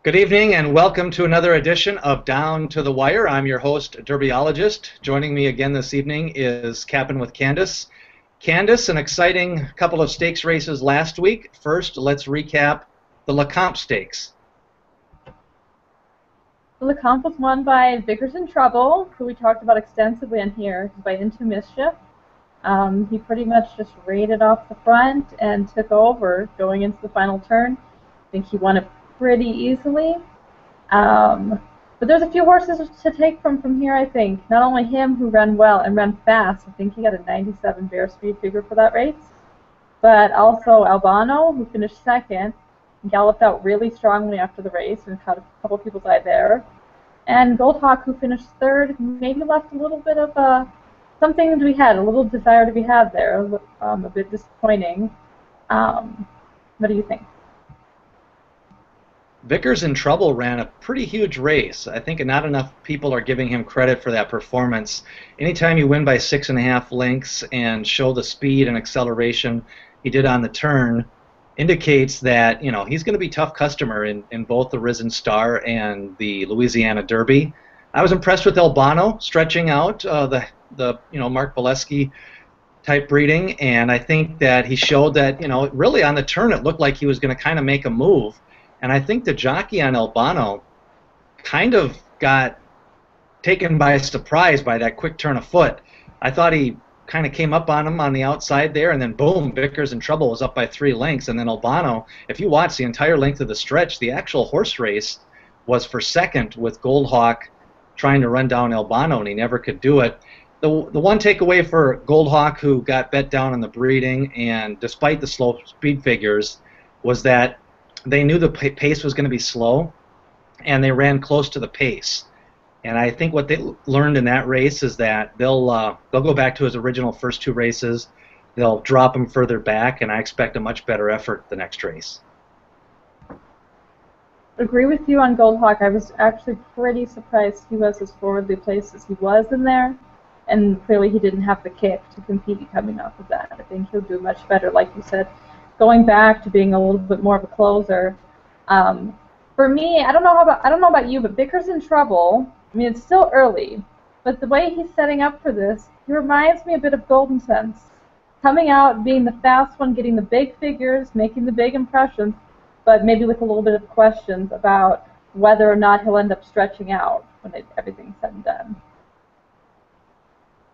Good evening and welcome to another edition of Down to the Wire. I'm your host, derbyologist. Joining me again this evening is Capping with Candace. Candace, an exciting couple of stakes races last week. First, let's recap the Lecomte Stakes. The Lecomte was won by Vickers in Trouble, who we talked about extensively in here, by Into Mischief. He pretty much just raided off the front and took over going into the final turn. I think he won it pretty easily. But there's a few horses to take from here, I think. Not only him, who ran well and ran fast. I think he got a 97 bear speed figure for that race. But also Albano, who finished second, galloped out really strongly after the race and caught a couple people's eye there. And Goldhawk, who finished third, maybe left a little bit of something to be had, a little desire to be had there. A bit disappointing. What do you think? Vickers in Trouble ran a pretty huge race. I think not enough people are giving him credit for that performance. Anytime you win by 6.5 lengths and show the speed and acceleration he did on the turn, indicates that he's going to be a tough customer in both the Risen Star and the Louisiana Derby. I was impressed with Albano stretching out the Mark Bolesky type breeding, and I think that he showed that really on the turn it looked like he was going to kind of make a move. And I think the jockey on Albano kind of got taken by surprise by that quick turn of foot. I thought he kind of came up on him on the outside there, and then boom, Vickers in Trouble was up by 3 lengths. And then Albano, if you watch the entire length of the stretch, the actual horse race was for second with Goldhawk trying to run down Albano, and he never could do it. The one takeaway for Goldhawk, who got bet down in the breeding, and despite the slow speed figures, was that they knew the pace was going to be slow, and they ran close to the pace. And I think what they learned in that race is that they'll go back to his original first 2 races. They'll drop him further back, and I expect a much better effort the next race. Agree with you on Goldhawk. I was actually pretty surprised he was as forwardly placed as he was in there, and clearly he didn't have the kick to compete coming off of that. I think he'll do much better, like you said, going back to being a little bit more of a closer. For me, I don't know about you, but Vickers in Trouble. I mean, it's still early, but the way he's setting up for this, he reminds me a bit of Golden Sense, coming out, being the fast one, getting the big figures, making the big impressions, but maybe with a little bit of questions about whether or not he'll end up stretching out when everything's said and done.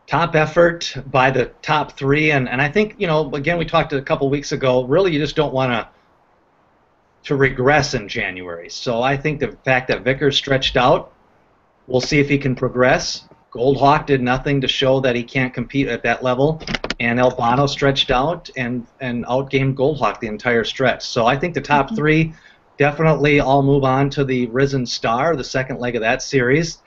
Top effort by the top 3, and I think, again, we talked a couple weeks ago, really you just don't want to regress in January. So I think the fact that Vickers stretched out, we'll see if he can progress. Goldhawk did nothing to show that he can't compete at that level, and Albano stretched out and outgamed Goldhawk the entire stretch. So I think the top 3 definitely all move on to the Risen Star, the second leg of that series.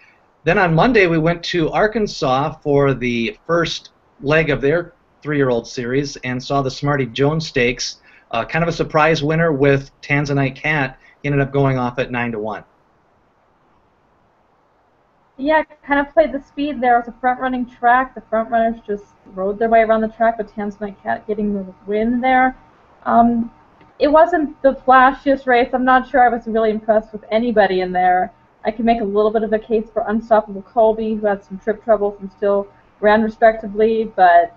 Then on Monday we went to Arkansas for the first leg of their 3-year-old series and saw the Smarty Jones Stakes. Kind of a surprise winner with Tanzanite Cat. He ended up going off at 9-1. Yeah, kind of played the speed there. It was a front-running track. The front runners just rode their way around the track with Tanzanite Cat getting the win there. It wasn't the flashiest race. I'm not sure I was really impressed with anybody in there. I can make a little bit of a case for Unstoppable Colby, who had some trip troubles and still ran respectively, but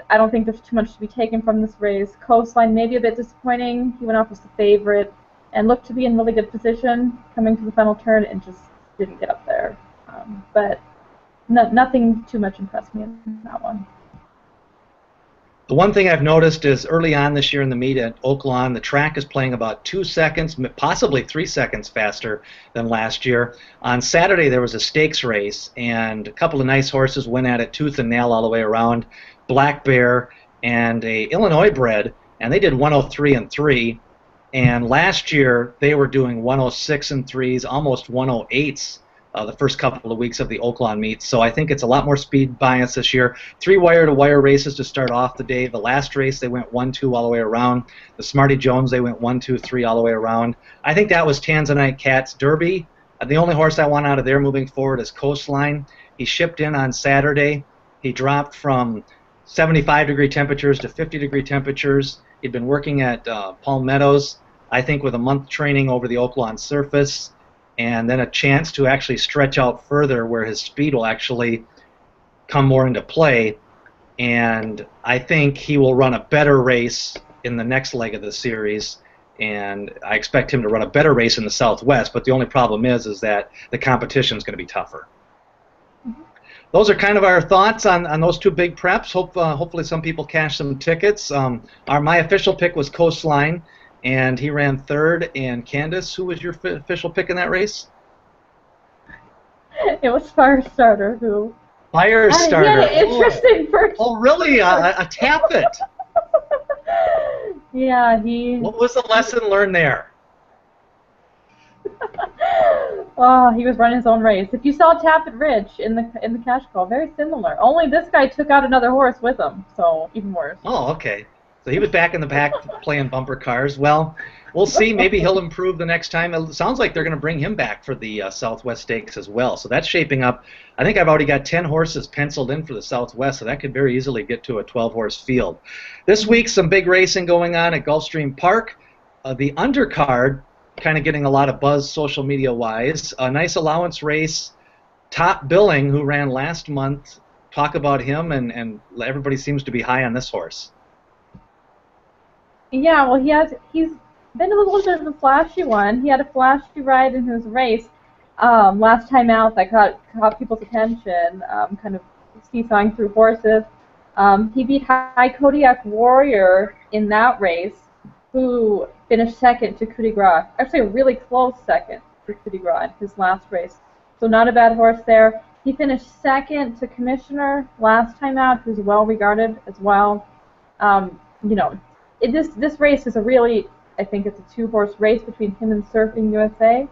I don't think there's too much to be taken from this race. Coastline maybe a bit disappointing. He went off as the favorite and looked to be in really good position coming to the final turn and just didn't get up there. But nothing too much impressed me in that one. The one thing I've noticed is early on this year in the meet at Oaklawn, the track is playing about 2 seconds, possibly 3 seconds faster than last year. On Saturday there was a stakes race, and a couple of nice horses went at it tooth and nail all the way around. Black Bear and a Illinois bred, and they did 103 and 3. And last year they were doing 106 and 3s, almost 108s. The first couple of weeks of the Oaklawn meet. So I think it's a lot more speed bias this year. 3 wire-to-wire races to start off the day. The last race, they went 1-2 all the way around. The Smarty Jones, they went 1-2-3 all the way around. I think that was Tanzanite Cat's Derby. The only horse I want out of there moving forward is Coastline. He shipped in on Saturday. He dropped from 75-degree temperatures to 50-degree temperatures. He'd been working at Palm Meadows. I think with a month training over the Oaklawn surface and then a chance to actually stretch out further where his speed will actually come more into play, and I think he will run a better race in the next leg of the series, and I expect him to run a better race in the Southwest, but the only problem is that the competition is going to be tougher. Those are kind of our thoughts on those two big preps. Hopefully some people cash some tickets. My official pick was Coastline, and he ran third. And Candace, who was your official pick in that race? It was Firestarter, who... Firestarter. He had an interesting first... Oh, really? A Tappet. Yeah, he... What was the lesson learned there? Oh, he was running his own race. If you saw Tappet Ridge in the cash call, very similar. Only this guy took out another horse with him, so even worse. Oh, okay. So he was back in the pack playing bumper cars. Well, we'll see. Maybe he'll improve the next time. It sounds like they're going to bring him back for the Southwest Stakes as well. So that's shaping up. I think I've already got 10 horses penciled in for the Southwest, so that could very easily get to a 12-horse field. This week, some big racing going on at Gulfstream Park. The undercard, kind of getting a lot of buzz social media-wise. A nice allowance race. Top Billing, who ran last month. Talk about him, and everybody seems to be high on this horse. Yeah, well, he's been a little bit of a flashy one. He had a flashy ride in his race last time out that caught people's attention, kind of seesawing through horses. He beat High Kodiak Warrior in that race, who finished second to Coup de Grace. Actually, a really close second for Coup de Grace in his last race. So not a bad horse there. He finished second to Commissioner last time out, who's well regarded as well. This race is I think it's a two-horse race between him and Surfing USA.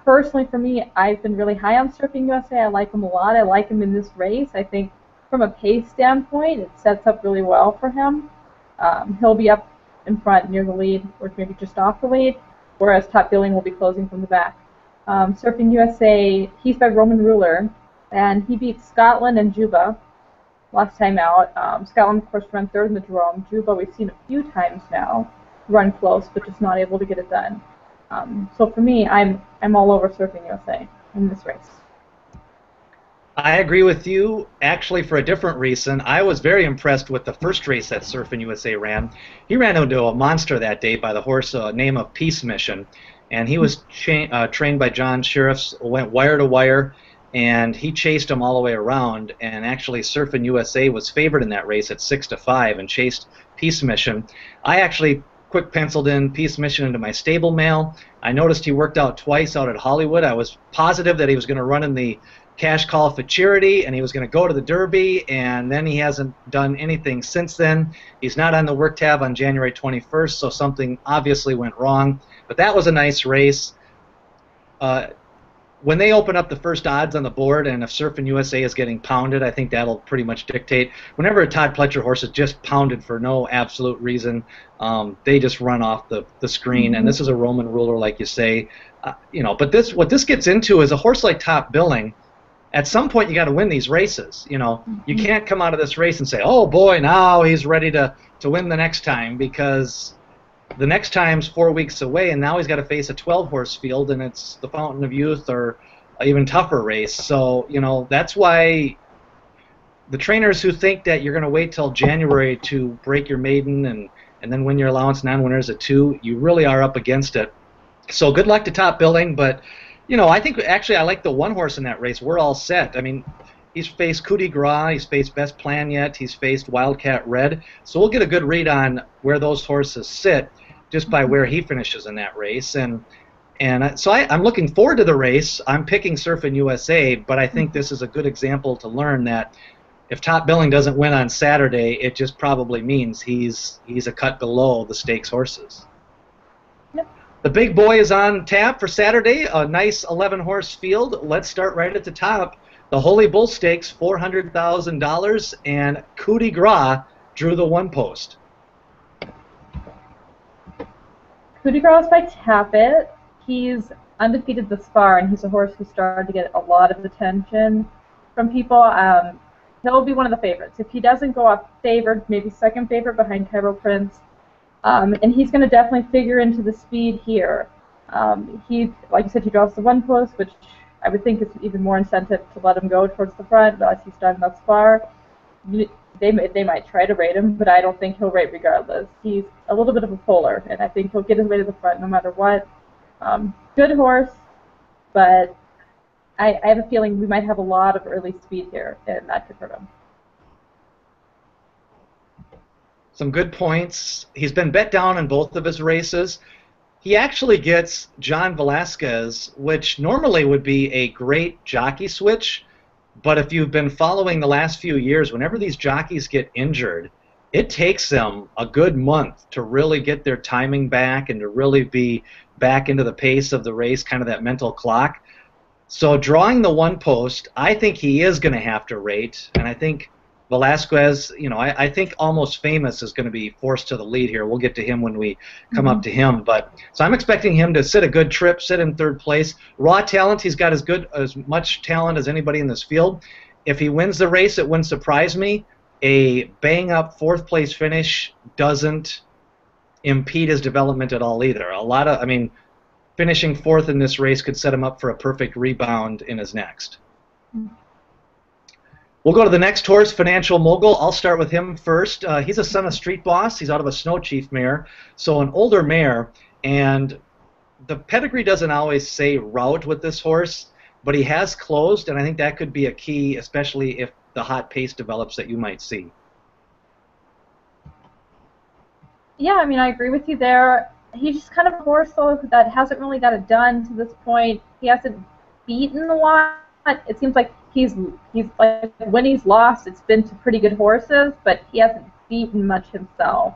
Personally, for me, I've been really high on Surfing USA. I like him a lot. I like him in this race. I think from a pace standpoint, it sets up really well for him. He'll be up in front near the lead, or maybe just off the lead, whereas Top Billing will be closing from the back. Surfing USA, he's by Roman Ruler, and he beat Scotland and Juba last time out. Scotland, of course, ran third in the Jerome. Juba, we've seen a few times now run close, but just not able to get it done. So for me, I'm all over Surfing USA in this race. I agree with you. Actually, for a different reason, I was very impressed with the first race that Surfing USA ran. He ran into a monster that day by the horse name of Peace Mission, and he was trained by John Sheriffs, went wire to wire, and he chased him all the way around. And actually, Surfing USA was favored in that race at 6-5 and chased Peace Mission. I actually quick penciled in Peace Mission into my stable mail. I noticed he worked out twice out at Hollywood. I was positive that he was going to run in the cash call for charity, and he was going to go to the Derby, and then he hasn't done anything since then. He's not on the work tab on January 21st, so something obviously went wrong. But that was a nice race. When they open up the first odds on the board, and if Surfing USA is getting pounded, I think that'll pretty much dictate. Whenever a Todd Pletcher horse is just pounded for no absolute reason, they just run off the screen. And this is a Roman Ruler, like you say. But what this gets into is a horse like Top Billing. At some point, you got to win these races. You can't come out of this race and say, "Oh boy, now he's ready to win the next time," because the next time's 4 weeks away, and now he's got to face a 12-horse field, and it's the Fountain of Youth or an even tougher race. So that's why the trainers who think that you're going to wait till January to break your maiden and then win your allowance non-winners at 2, you really are up against it. So good luck to Top Billing, but I think actually I like the one horse in that race. We're all set. I mean, he's faced Coup de Grace, he's faced Best Plan Yet, he's faced Wildcat Red. So we'll get a good read on where those horses sit just by where he finishes in that race. And so I'm looking forward to the race. I'm picking Surfing USA, but I think this is a good example to learn that if Top Billing doesn't win on Saturday, it just probably means he's a cut below the stakes horses. The big boy is on tap for Saturday, a nice 11-horse field. Let's start right at the top. The Holy Bull Stakes, $400,000, and Coup de Grace drew the one post. Coup de Grace by Tappet. He's undefeated thus far, and he's a horse who started to get a lot of attention from people. He'll be one of the favorites. If he doesn't go up favored, maybe second favorite behind Cairo Prince, And he's going to definitely figure into the speed here. Like you said, he draws the one post, which I would think is even more incentive to let him go towards the front, as he's done thus far. They might try to rate him, but I don't think he'll rate regardless. He's a little bit of a puller, and I think he'll get his way to the front no matter what. Good horse, but I have a feeling we might have a lot of early speed here, and that could hurt him. Some good points. He's been bet down in both of his races. He actually gets John Velasquez, which normally would be a great jockey switch, but if you've been following the last few years, whenever these jockeys get injured, it takes them a good month to really get their timing back and to really be back into the pace of the race, kind of that mental clock. So drawing the one post, I think he is going to have to rate, and I think Velasquez, I think Almost Famous is going to be forced to the lead here. We'll get to him when we come up to him. So I'm expecting him to sit a good trip, sit in third place. Raw talent, he's got as much talent as anybody in this field. If he wins the race, it wouldn't surprise me. A bang-up fourth-place finish doesn't impede his development at all either. Finishing fourth in this race could set him up for a perfect rebound in his next. We'll go to the next horse, Financial Mogul. I'll start with him first. He's a son of Street Boss. He's out of a Snow Chief mare, so an older mare, and the pedigree doesn't always say route with this horse, but he has closed, and I think that could be a key, especially if the hot pace develops that you might see. Yeah, I agree with you there. He's just kind of a horse, though, that hasn't really got it done to this point. He hasn't beaten a lot. It seems like he's like, when he's lost, it's been to pretty good horses, but he hasn't beaten much himself.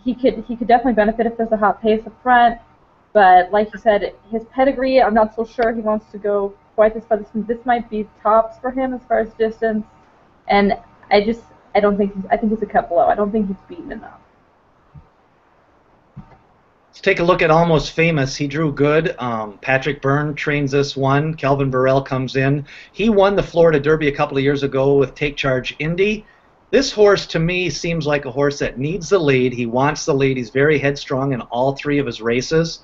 He could definitely benefit if there's a hot pace up front, but like you said, his pedigree, I'm not so sure he wants to go quite this far. This might be tops for him as far as distance, and I think he's a cut below. I don't think he's beaten enough. Let's take a look at Almost Famous. He drew good. Patrick Byrne trains this one. Kelvin Burrell comes in. He won the Florida Derby a couple of years ago with Take Charge Indy. This horse, to me, seems like a horse that needs the lead. He wants the lead. He's very headstrong in all three of his races.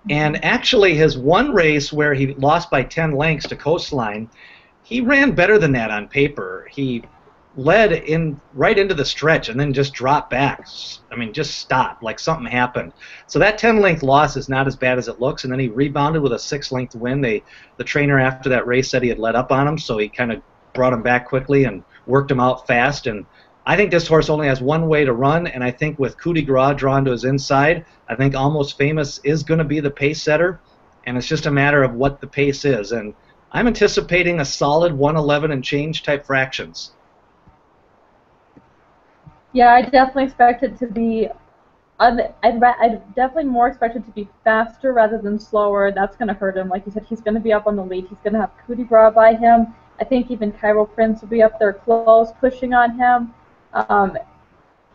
And actually, his one race where he lost by 10 lengths to Coastline, he ran better than that on paper. He led right into the stretch and then just dropped back. Just stopped, like something happened. So that 10-length loss is not as bad as it looks, and then he rebounded with a 6-length win. The trainer after that race said he had let up on him, so he kind of brought him back quickly and worked him out fast. And I think this horse only has one way to run, and I think with Coup de Gras drawn to his inside, I think Almost Famous is going to be the pace setter, and it's just a matter of what the pace is. And I'm anticipating a solid 111 and change type fractions. Yeah, I definitely expect it to be. I definitely more expect it to be faster rather than slower. That's going to hurt him. Like you said, he's going to be up on the lead. He's going to have Coup de Gras by him. I think even Cairo Prince will be up there close, pushing on him.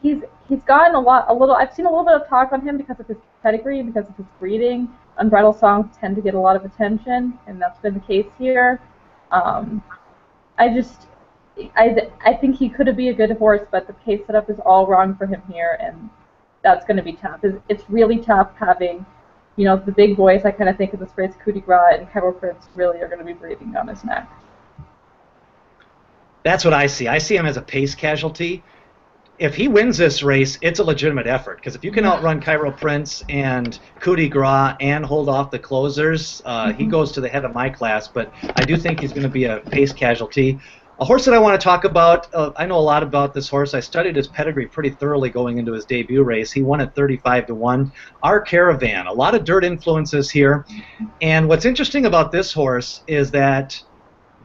He's gotten I've seen a little bit of talk on him because of his pedigree and because of his breeding. Unbridled songs tend to get a lot of attention, and that's been the case here. I think he could be a good horse, but the pace setup is all wrong for him here, and that's going to be tough. It's really tough having, the big boys. I kind of think of this race, Coup de Gras and Cairo Prince really are going to be breathing down his neck. That's what I see. I see him as a pace casualty. If he wins this race, it's a legitimate effort, because if you can outrun Cairo Prince and Coup de Gras and hold off the closers, he goes to the head of my class, but I do think he's going to be a pace casualty. A horse that I want to talk about, I know a lot about this horse. I studied his pedigree pretty thoroughly going into his debut race. He won at 35-1. Our Caravan, a lot of dirt influences here. And what's interesting about this horse is that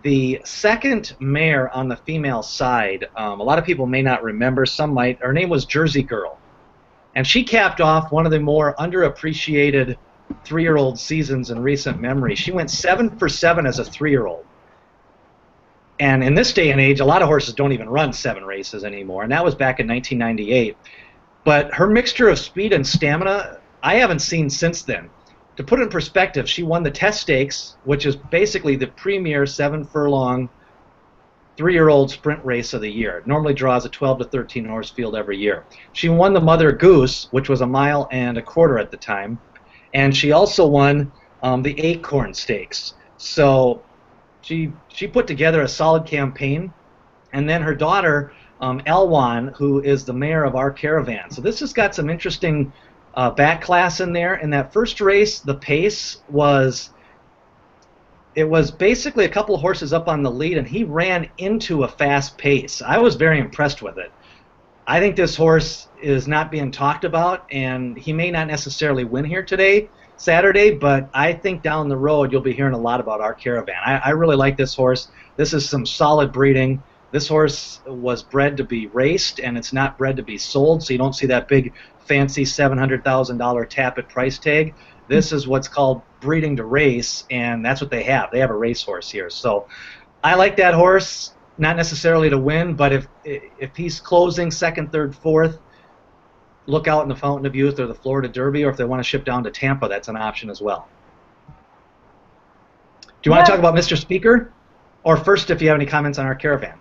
the second mare on the female side, a lot of people may not remember, some might, her name was Jersey Girl. And she capped off one of the more underappreciated 3-year-old seasons in recent memory. She went 7 for 7 as a 3-year-old. And in this day and age, a lot of horses don't even run 7 races anymore, and that was back in 1998. But her mixture of speed and stamina, I haven't seen since then. To put it in perspective, she won the Test Stakes, which is basically the premier 7-furlong 3-year-old sprint race of the year. It normally draws a 12 to 13 horse field every year. She won the Mother Goose, which was 1.25 miles at the time, and she also won the Acorn Stakes. So she put together a solid campaign, and then her daughter, Elwan, who is the mare of Our Caravan. So this has got some interesting back class in there. In that first race, the pace was basically a couple of horses up on the lead, and he ran into a fast pace. I was very impressed with it. I think this horse is not being talked about, and he may not necessarily win here today, Saturday, but I think down the road you'll be hearing a lot about Our Caravan. I really like this horse. This is some solid breeding. This horse was bred to be raced, and it's not bred to be sold, so you don't see that big fancy $700,000 Tapit price tag. This is what's called breeding to race, and that's what they have. They have a racehorse here. So I like that horse, not necessarily to win, but if he's closing second, third, fourth, look out in the Fountain of Youth or the Florida Derby, or if they want to ship down to Tampa, that's an option as well. Do you want to talk about Mr. Speaker? Or first, if you have any comments on Our Caravan?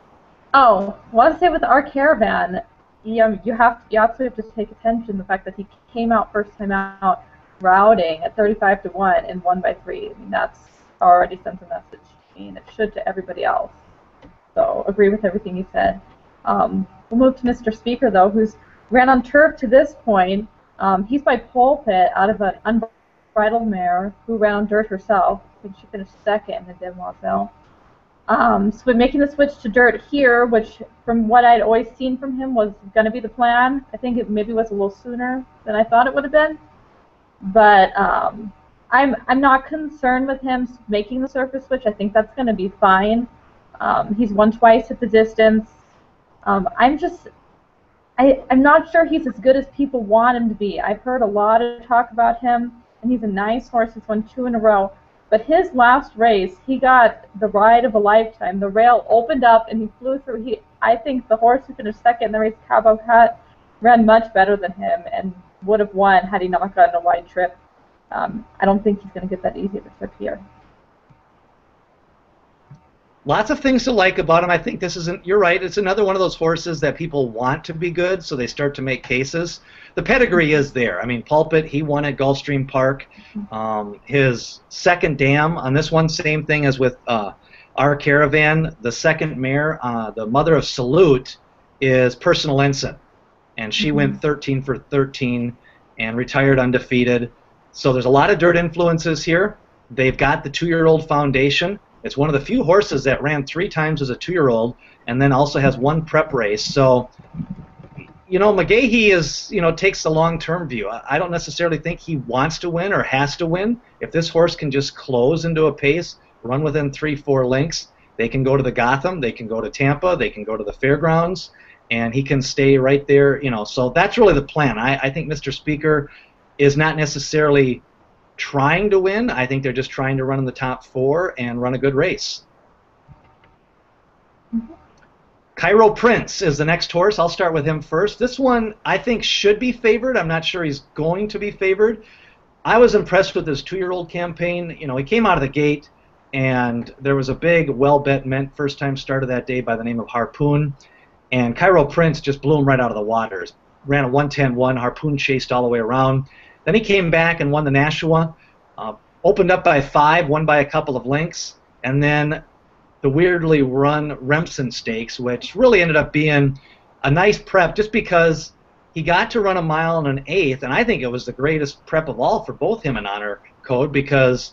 Oh, well, I want to say with Our Caravan, you absolutely have to take attention to the fact that he came out first time out routing at 35 to 1 and won by 3. I mean, that's already sends a message. I mean, it should to everybody else. So agree with everything you said. We'll move to Mr. Speaker, though, who's ran on turf to this point. He's by Pulpit out of an unbridled mare who ran on dirt herself. I think she finished second in the Demoiselle. So we're making the switch to dirt here, which from what I'd always seen from him was going to be the plan. I think it maybe was a little sooner than I thought it would have been. But I'm not concerned with him making the surface switch. I think that's going to be fine. He's won twice at the distance. I'm not sure he's as good as people want him to be. I've heard a lot of talk about him, and he's a nice horse. He's won 2 in a row. But his last race, he got the ride of a lifetime. The rail opened up, and he flew through. I think the horse who finished second in the race, Cabo Cat, ran much better than him and would have won had he not gotten a wide trip. I don't think he's going to get that easy of a trip here. Lots of things to like about him. I think this isn't, you're right, it's another one of those horses that people want to be good, so they start to make cases. The pedigree is there. I mean, Pulpit, he won at Gulfstream Park. His second dam on this one, same thing as with Our Caravan. The second mare, the mother of Salute, is Personal Ensign, and she went 13 for 13 and retired undefeated. So there's a lot of dirt influences here. They've got the 2-year-old foundation. It's one of the few horses that ran 3 times as a 2-year-old and then also has 1 prep race. So, you know, McGahee is, you know, takes the long-term view. I don't necessarily think he wants to win or has to win. If this horse can just close into a pace, run within 3-4 lengths, they can go to the Gotham, they can go to Tampa, they can go to the Fairgrounds, and he can stay right there, you know. So that's really the plan. I think Mr. Speaker is not necessarily trying to win. I think they're just trying to run in the top 4 and run a good race. Cairo Prince is the next horse. I'll start with him first. This one I think should be favored. I'm not sure he's going to be favored. I was impressed with his 2-year-old campaign. You know, he came out of the gate, and there was a big well-bet meant first-time starter that day by the name of Harpoon, and Cairo Prince just blew him right out of the waters. Ran a 1:10.1. Harpoon chased all the way around. Then he came back and won the Nashua, opened up by 5, won by a couple of lengths, and then the weirdly run Remsen Stakes, which really ended up being a nice prep just because he got to run 1 mile and 1/8, and I think it was the greatest prep of all for both him and Honor Code because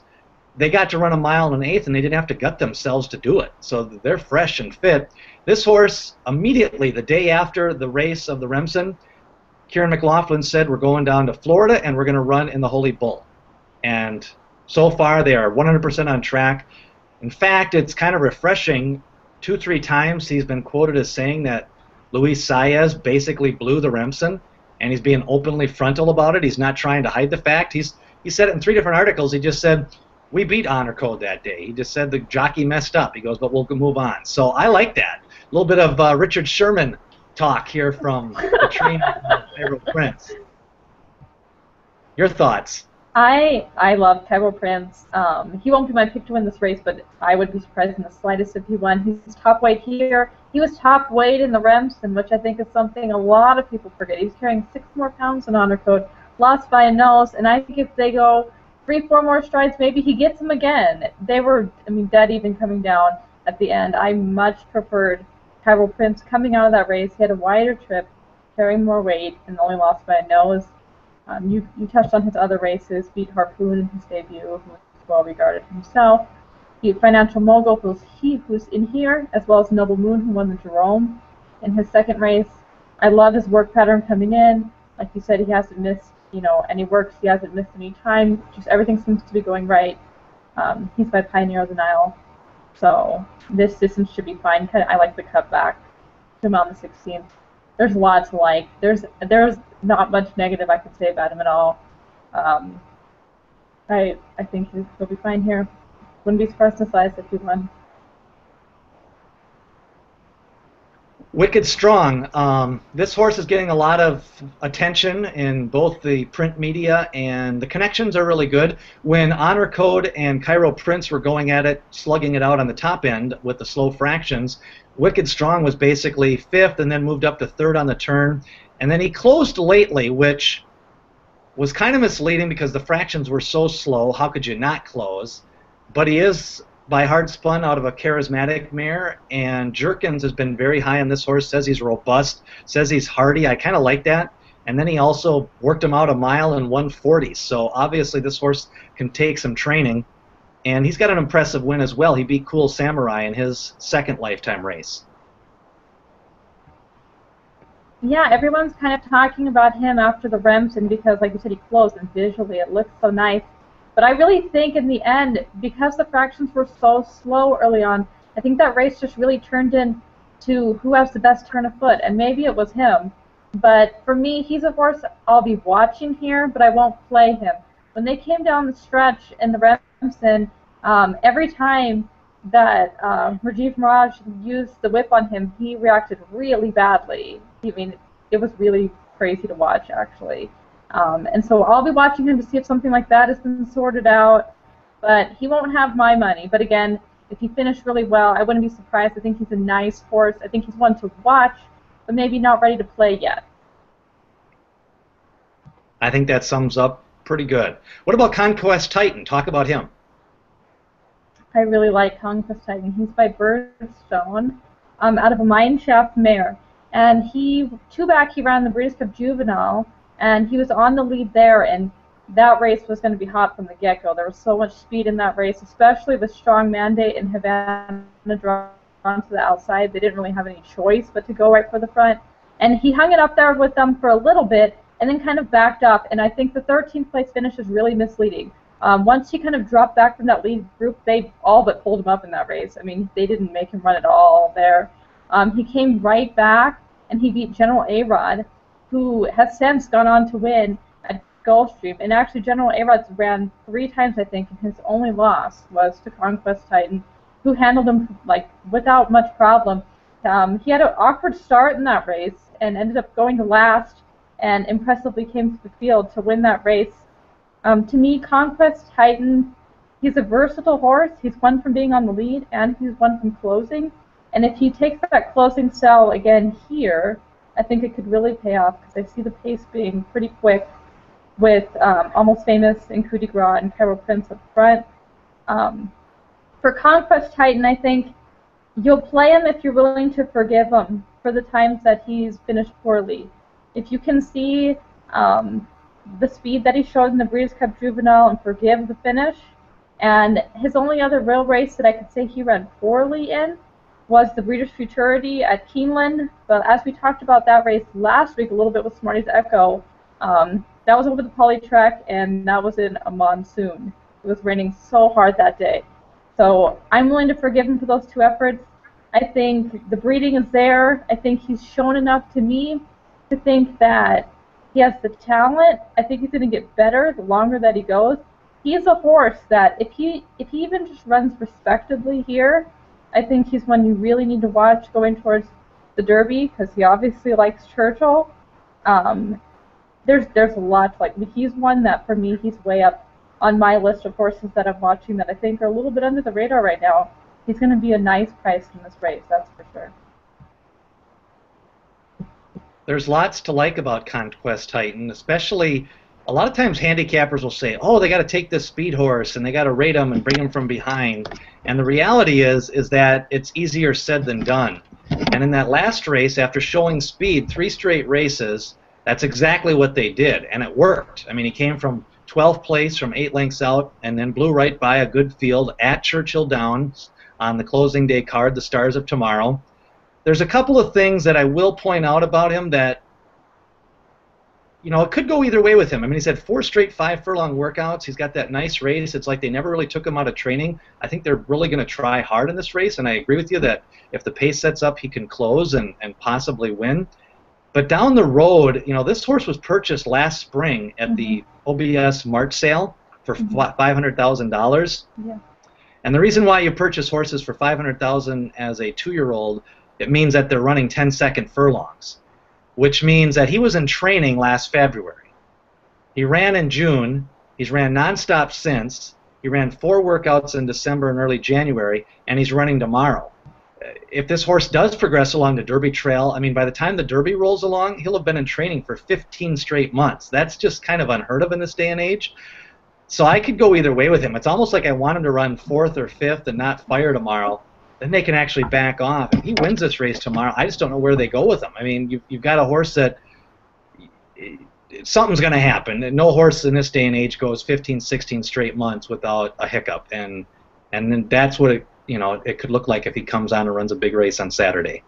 they got to run 1 mile and 1/8 and they didn't have to gut themselves to do it. So they're fresh and fit. This horse, immediately the day after the race of the Remsen, Kieran McLaughlin said, we're going down to Florida and we're going to run in the Holy Bull. And so far they are 100% on track. In fact, it's kind of refreshing. 2-3 times he's been quoted as saying that Luis Saez basically blew the Remsen, and he's being openly frontal about it. He's not trying to hide the fact. He said it in 3 different articles. He just said, we beat Honor Code that day. He just said the jockey messed up. He goes, but we'll move on. So I like that. A little bit of Richard Sherman talk here from the trainer of Cairo Prince. Your thoughts? I love Kyle Prince. He won't be my pick to win this race, but I would be surprised in the slightest if he won. He's top weight here. He was top weight in the Remsen, which I think is something a lot of people forget. He's carrying 6 more pounds in Honor Code, lost by a nose, and I think if they go 3-4 more strides, maybe he gets him again. They were, I mean, dead even coming down at the end. I much preferred Kyle Prince coming out of that race. He had a wider trip, carrying more weight, and only lost by a nose. You touched on his other races, beat Harpoon in his debut, who was well regarded himself. He had Financial Mogul, who's in here, as well as Noble Moon, who won the Jerome in his second race. I love his work pattern coming in. Like you said, he hasn't missed, any works. He hasn't missed any time. Just everything seems to be going right. He's by Pioneer of the Nile, so this distance should be fine. I like the cutback to him on the 16th. There's lots to like. There's not much negative I could say about him at all. I think he'll be fine here. Wouldn't be surprised in size if he won. Wicked Strong. This horse is getting a lot of attention in both the print media, and the connections are really good. When Honor Code and Cairo Prince were going at it, slugging it out on the top end with the slow fractions, Wicked Strong was basically 5th and then moved up to 3rd on the turn. And then he closed lately, which was kind of misleading because the fractions were so slow. How could you not close? But he is by hard spun out of a charismatic mare, and Jerkins has been very high on this horse, says he's robust, says he's hardy. I kind of like that. And then he also worked him out a mile in 1:40. So obviously this horse can take some training. And he's got an impressive win as well. He beat Cool Samurai in his second lifetime race. Yeah, everyone's kind of talking about him after the Remsen because, like you said, he closed, and visually it looks so nice. But I really think in the end, because the fractions were so slow early on, I think that race just really turned into who has the best turn of foot, and maybe it was him. But for me, he's a horse I'll be watching here, but I won't play him. When they came down the stretch in the Remsen, every time that Rajiv Miraj used the whip on him, he reacted really badly. I mean, it was really crazy to watch, actually. And so I'll be watching him to see if something like that has been sorted out. But he won't have my money. But again, if he finished really well, I wouldn't be surprised. I think he's a nice horse. I think he's one to watch, but maybe not ready to play yet. I think that sums up pretty good. What about Conquest Titan? Talk about him. I really like Conquest Titan. He's by Birdstone, out of a Mineshaft mare. And 2 back, he ran the Breeders' Cup Juvenile, and he was on the lead there, and that race was going to be hot from the get-go. There was so much speed in that race, especially with Strong Mandate and Havana drawn to the outside. They didn't really have any choice but to go right for the front. And he hung it up there with them for a little bit, and then kind of backed up, and I think the 13th place finish is really misleading. Once he kind of dropped back from that lead group, they all but pulled him up in that race. I mean, they didn't make him run at all there. He came right back, and he beat General A-Rod, who has since gone on to win at Gulfstream. And actually, General A-Rod ran 3 times, I think, and his only loss was to Conquest Titan, who handled him without much problem. He had an awkward start in that race and ended up going to last, and impressively came to the field to win that race. To me, Conquest Titan, he's a versatile horse. He's won from being on the lead, and he's won from closing. And if he takes that closing sell again here, I think it could really pay off, because I see the pace being pretty quick with Almost Famous and Coup de Grace and Cairo Prince up front. For Conquest Titan, I think you'll play him if you're willing to forgive him for the times that he's finished poorly. If you can see the speed that he showed in the Breeders' Cup Juvenile and forgive the finish, and his only other real race that I could say he ran poorly in was the Breeders' Futurity at Keeneland. But as we talked about that race last week a little bit with Smarty's Echo, that was over the poly track, and that was in a monsoon. It was raining so hard that day. So I'm willing to forgive him for those 2 efforts. I think the breeding is there. I think he's shown enough to me to think that he has the talent. I think he's going to get better the longer that he goes. He's a horse that if he even just runs respectably here, I think he's one you really need to watch going towards the Derby, because he obviously likes Churchill. There's a lot to like. He's one that for me, he's way up on my list of horses that I'm watching that I think are a little bit under the radar right now. He's going to be a nice price in this race, that's for sure. There's lots to like about Conquest Titan, especially a lot of times handicappers will say, oh, they got to take this speed horse and they got to rate him and bring him from behind. And the reality is that it's easier said than done. And in that last race, after showing speed 3 straight races, that's exactly what they did, and it worked. I mean, he came from 12th place from 8 lengths out and then blew right by a good field at Churchill Downs on the closing day card, the Stars of Tomorrow. There's a couple of things that I will point out about him that, you know, it could go either way with him. I mean, he's had 4 straight 5-furlong workouts. He's got that nice race. It's like they never really took him out of training. I think they're really going to try hard in this race, and I agree with you that if the pace sets up, he can close and possibly win. But down the road, you know, this horse was purchased last spring at the OBS March sale for $500,000. Yeah. And the reason why you purchase horses for $500,000 as a 2-year-old, it means that they're running 10-second furlongs, which means that he was in training last February. He ran in June. He's ran nonstop since. He ran 4 workouts in December and early January, and he's running tomorrow. If this horse does progress along the Derby trail, I mean, by the time the Derby rolls along, he'll have been in training for 15 straight months. That's just kind of unheard of in this day and age. So I could go either way with him. It's almost like I want him to run 4th or 5th and not fire tomorrow. Then they can actually back off. If he wins this race tomorrow, I just don't know where they go with him. I mean, you've got a horse that something's going to happen. No horse in this day and age goes 15, 16 straight months without a hiccup, and then that's what it could look like if he comes on and runs a big race on Saturday.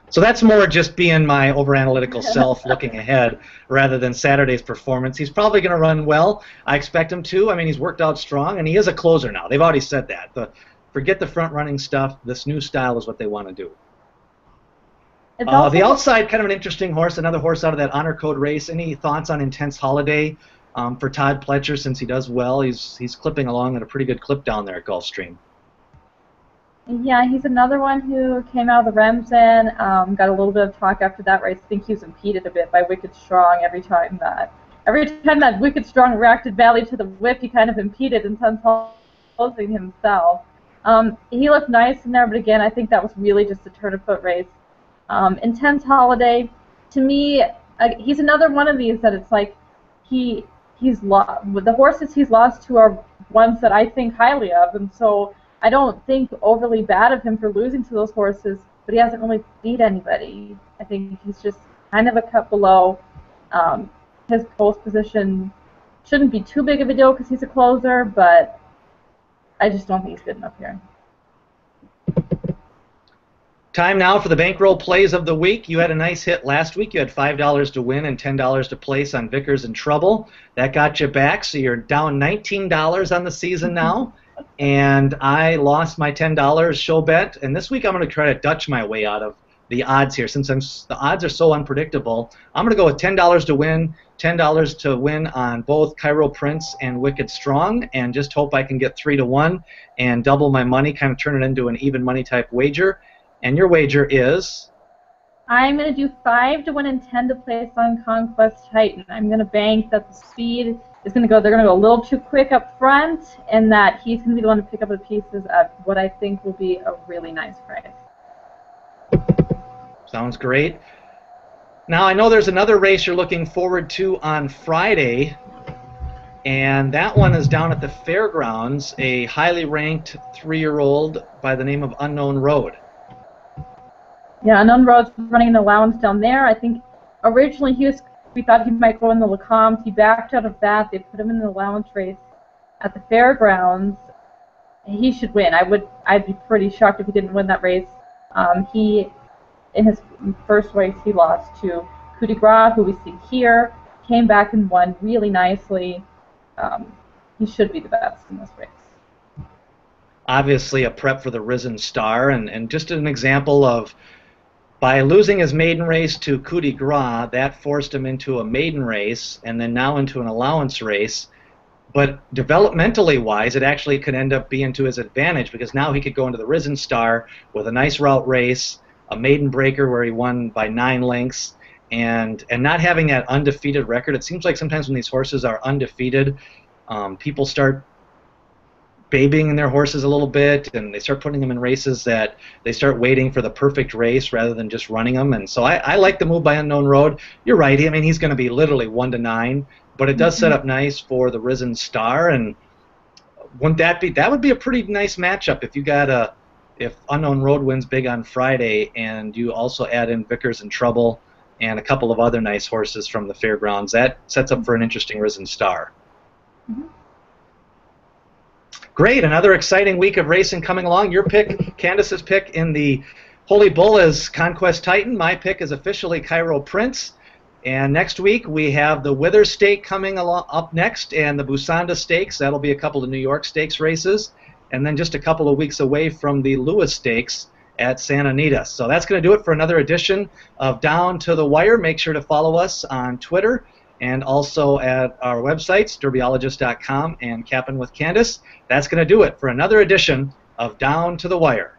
So that's more just being my over-analytical self looking ahead rather than Saturday's performance. He's probably going to run well. I expect him to. I mean, he's worked out strong, and he is a closer now. They've already said that. Forget the front-running stuff. This new style is what they want to do. The outside, kind of an interesting horse, another horse out of that Honor Code race. Any thoughts on Intense Holiday for Todd Pletcher, since he does well? He's clipping along at a pretty good clip down there at Gulfstream. Yeah, he's another one who came out of the Remsen, got a little bit of talk after that race. I think he was impeded a bit by Wicked Strong every time that Wicked Strong reacted badly to the whip, he kind of impeded Intense Holiday himself. He looked nice in there, but again, I think that was really just a turn-of-foot race. Intense Holiday, to me, he's another one of these that it's like the horses he's lost to are ones that I think highly of, and so I don't think overly bad of him for losing to those horses, but he hasn't really beat anybody. I think he's just kind of a cut below. His post position shouldn't be too big of a deal because he's a closer, but I just don't think he's good enough here. Time now for the bankroll plays of the week. You had a nice hit last week. You had $5 to win and $10 to place on Vickers in Trouble. That got you back, so you're down $19 on the season now. And I lost my $10 show bet. And this week I'm going to try to Dutch my way out of the odds here. Since the odds are so unpredictable, I'm going to go with $10 to win, $10 to win on both Cairo Prince and Wicked Strong, and just hope I can get 3 to 1 and double my money, kind of turn it into an even money type wager. And your wager is? I'm going to do 5 to win and 10 to place on Conquest Titan. I'm going to bank that the speed is going to go. They're going to go a little too quick up front, and that he's going to be the one to pick up the pieces at what I think will be a really nice price. Sounds great. Now I know there's another race you're looking forward to on Friday, and that one is down at the fairgrounds. A highly ranked 3-year-old by the name of Unknown Road. Yeah, Unknown Road's running an allowance down there. I think originally we thought he might go in the Lecomte. He backed out of that. They put him in the allowance race at the fairgrounds. He should win. I'd be pretty shocked if he didn't win that race. In his first race, he lost to Coup de Gras, who we see here. Came back and won really nicely. He should be the best in this race. Obviously a prep for the Risen Star, and just an example of, by losing his maiden race to Coup de Gras, that forced him into a maiden race and then now into an allowance race. But developmentally wise, it actually could end up being to his advantage, because now he could go into the Risen Star with a nice route race, a maiden breaker where he won by 9 lengths, and not having that undefeated record. It seems like sometimes when these horses are undefeated, People start babying their horses a little bit, and they start putting them in races that they start waiting for the perfect race rather than just running them. And so I like the move by Unknown Road. You're right. I mean, he's going to be literally 1-9, but it does set up nice for the Risen Star. And wouldn't that would be a pretty nice matchup if you got if Unknown Road wins big on Friday, and you also add in Vickers and Trouble and a couple of other nice horses from the fairgrounds. That sets up for an interesting Risen Star. Mm-hmm. Great, another exciting week of racing coming along. Your pick, Candace's pick in the Holy Bull is Conquest Titan. My pick is officially Cairo Prince. And next week we have the Wither Stake coming up next, and the Busanda Stakes. That'll be a couple of New York Stakes races. And then just a couple of weeks away from the Lewis Stakes at Santa Anita. So that's going to do it for another edition of Down to the Wire. Make sure to follow us on Twitter and also at our websites, derbyologist.com and Capping with Candace. That's going to do it for another edition of Down to the Wire.